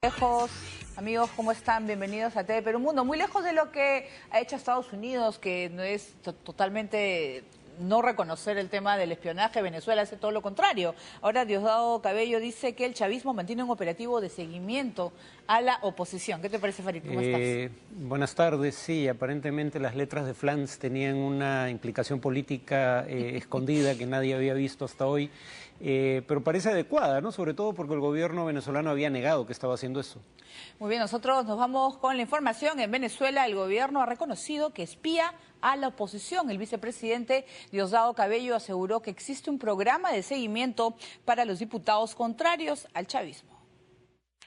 Lejos, amigos, ¿cómo están? Bienvenidos a TV Perú Mundo. Muy lejos de lo que ha hecho Estados Unidos, que no es totalmente no reconocer el tema del espionaje. Venezuela hace todo lo contrario. Ahora Diosdado Cabello dice que el chavismo mantiene un operativo de seguimiento a la oposición. ¿Qué te parece, Farid? ¿Cómo estás? Buenas tardes. Sí, aparentemente las letras de Flans tenían una implicación política escondida que nadie había visto hasta hoy. Pero parece adecuada, ¿no? Sobre todo porque el gobierno venezolano había negado que estaba haciendo eso. Muy bien, nosotros nos vamos con la información. En Venezuela el gobierno ha reconocido que espía a la oposición. El vicepresidente Diosdado Cabello aseguró que existe un programa de seguimiento para los diputados contrarios al chavismo.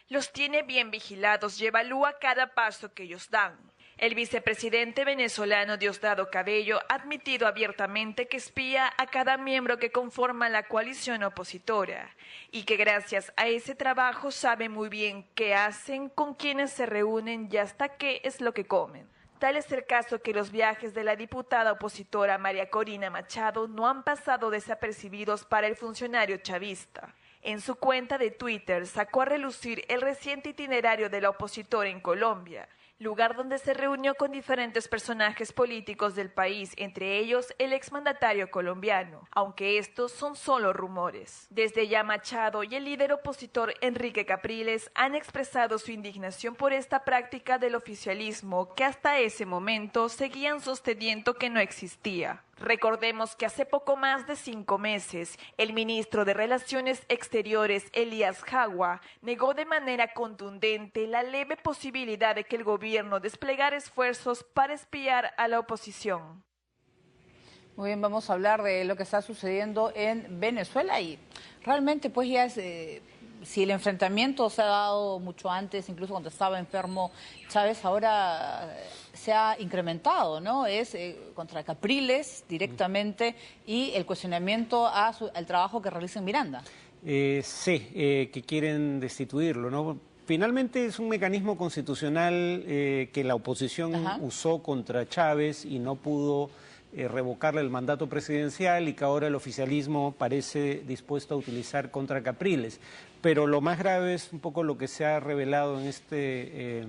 Los tiene bien vigilados y evalúa cada paso que ellos dan. El vicepresidente venezolano Diosdado Cabello ha admitido abiertamente que espía a cada miembro que conforma la coalición opositora y que gracias a ese trabajo sabe muy bien qué hacen, con quiénes se reúnen y hasta qué es lo que comen. Tal es el caso que los viajes de la diputada opositora María Corina Machado no han pasado desapercibidos para el funcionario chavista. En su cuenta de Twitter sacó a relucir el reciente itinerario de la opositora en Colombia, lugar donde se reunió con diferentes personajes políticos del país, entre ellos el exmandatario colombiano, aunque estos son solo rumores. Desde ya Machado y el líder opositor Enrique Capriles han expresado su indignación por esta práctica del oficialismo que hasta ese momento seguían sosteniendo que no existía. Recordemos que hace poco más de 5 meses, el ministro de Relaciones Exteriores, Elías Jagua, negó de manera contundente la leve posibilidad de que el gobierno desplegara esfuerzos para espiar a la oposición. Muy bien, vamos a hablar de lo que está sucediendo en Venezuela y realmente pues ya es... Si el enfrentamiento se ha dado mucho antes, incluso cuando estaba enfermo Chávez, ahora se ha incrementado, ¿no? Es contra Capriles directamente y el cuestionamiento al trabajo que realiza en Miranda. Que quieren destituirlo, ¿no? Finalmente es un mecanismo constitucional que la oposición usó contra Chávez y no pudo revocarle el mandato presidencial y que ahora el oficialismo parece dispuesto a utilizar contra Capriles. Pero lo más grave es un poco lo que se ha revelado en este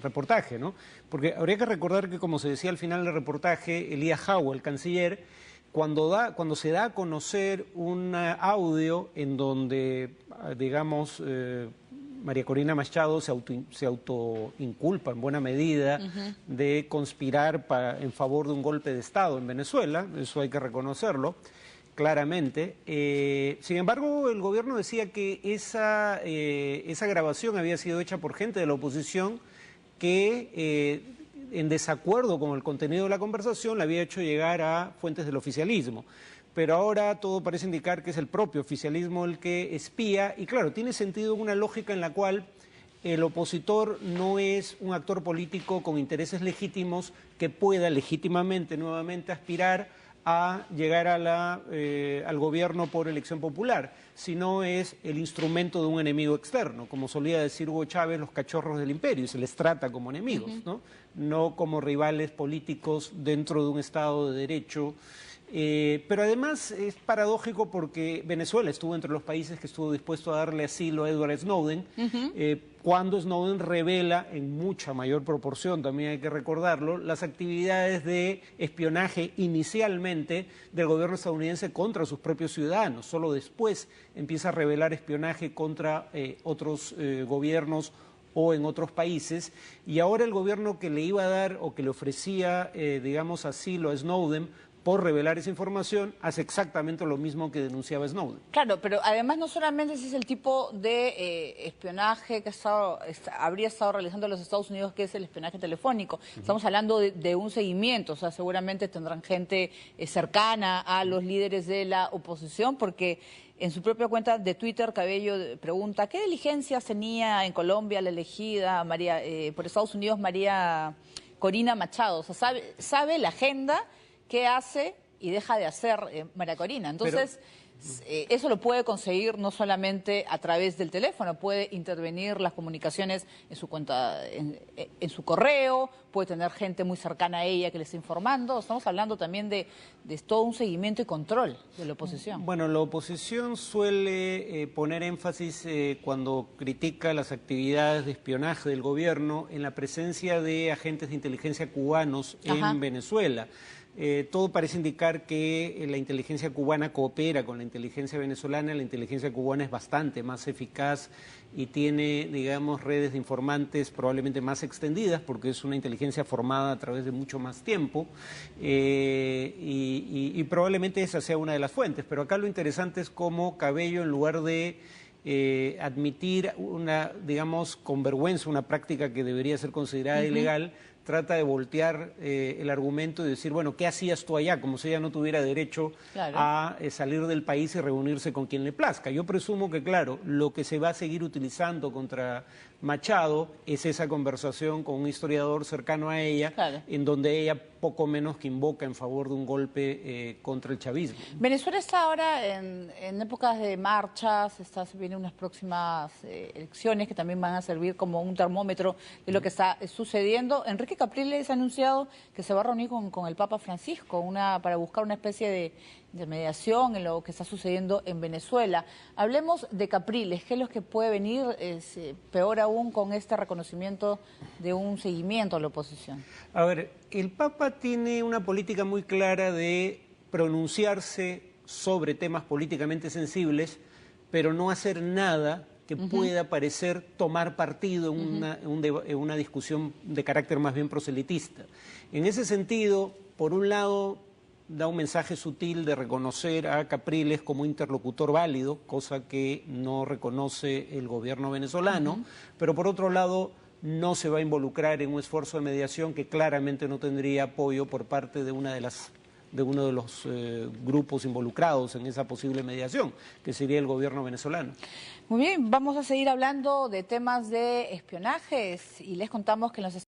reportaje, ¿no? Porque habría que recordar que, como se decía al final del reportaje, Elías Jagua, el canciller, cuando se da a conocer un audio en donde, digamos, María Corina Machado se autoinculpa en buena medida de conspirar en favor de un golpe de Estado en Venezuela, eso hay que reconocerlo claramente. Sin embargo, el gobierno decía que esa grabación había sido hecha por gente de la oposición que, en desacuerdo con el contenido de la conversación, la había hecho llegar a fuentes del oficialismo. Pero ahora todo parece indicar que es el propio oficialismo el que espía, y claro, tiene sentido una lógica en la cual el opositor no es un actor político con intereses legítimos que pueda legítimamente nuevamente aspirar a llegar al gobierno por elección popular, sino es el instrumento de un enemigo externo, como solía decir Hugo Chávez, los cachorros del imperio, y se les trata como enemigos, no como rivales políticos dentro de un Estado de Derecho. Pero además es paradójico porque Venezuela estuvo entre los países que estuvo dispuesto a darle asilo a Edward Snowden, cuando Snowden revela en mucha mayor proporción, también hay que recordarlo, las actividades de espionaje inicialmente del gobierno estadounidense contra sus propios ciudadanos. Solo después empieza a revelar espionaje contra otros gobiernos o en otros países, y ahora el gobierno que le iba a dar o que le ofrecía, digamos, asilo a Snowden por revelar esa información, hace exactamente lo mismo que denunciaba Snowden. Claro, pero además no solamente ese es el tipo de espionaje que habría estado realizando los Estados Unidos, que es el espionaje telefónico. Estamos hablando de un seguimiento, o sea, seguramente tendrán gente cercana a los líderes de la oposición, porque en su propia cuenta de Twitter, Cabello pregunta, ¿qué diligencias tenía en Colombia la elegida por Estados Unidos María Corina Machado? O sea, sabe la agenda qué hace y deja de hacer María Corina. Entonces, Eso lo puede conseguir no solamente a través del teléfono, puede intervenir las comunicaciones en su cuenta, en su correo, puede tener gente muy cercana a ella que le esté informando. Estamos hablando también de todo un seguimiento y control de la oposición. Bueno, la oposición suele poner énfasis cuando critica las actividades de espionaje del gobierno en la presencia de agentes de inteligencia cubanos en Venezuela. Todo parece indicar que la inteligencia cubana coopera con la inteligencia venezolana. La inteligencia cubana es bastante más eficaz y tiene, digamos, redes de informantes probablemente más extendidas porque es una inteligencia formada a través de mucho más tiempo y probablemente esa sea una de las fuentes. Pero acá lo interesante es cómo Cabello, en lugar de admitir una, digamos, con vergüenza, una práctica que debería ser considerada ilegal, trata de voltear el argumento y decir, bueno, ¿qué hacías tú allá? Como si ella no tuviera derecho a salir del país y reunirse con quien le plazca. Yo presumo que, claro, lo que se va a seguir utilizando contra Machado es esa conversación con un historiador cercano a ella, en donde ella poco menos que invoca en favor de un golpe contra el chavismo. Venezuela está ahora en épocas de marchas, se vienen unas próximas elecciones que también van a servir como un termómetro de lo que está sucediendo. Enrique Capriles ha anunciado que se va a reunir con el Papa Francisco para buscar una especie de mediación en lo que está sucediendo en Venezuela. Hablemos de Capriles, ¿qué es lo que puede venir peor aún con este reconocimiento de un seguimiento a la oposición? A ver, el Papa tiene una política muy clara de pronunciarse sobre temas políticamente sensibles, pero no hacer nada que pueda parecer tomar partido en una discusión de carácter más bien proselitista. En ese sentido, por un lado, da un mensaje sutil de reconocer a Capriles como interlocutor válido, cosa que no reconoce el gobierno venezolano, pero por otro lado no se va a involucrar en un esfuerzo de mediación que claramente no tendría apoyo por parte de uno de los grupos involucrados en esa posible mediación, que sería el gobierno venezolano. Muy bien, vamos a seguir hablando de temas de espionajes y les contamos que en los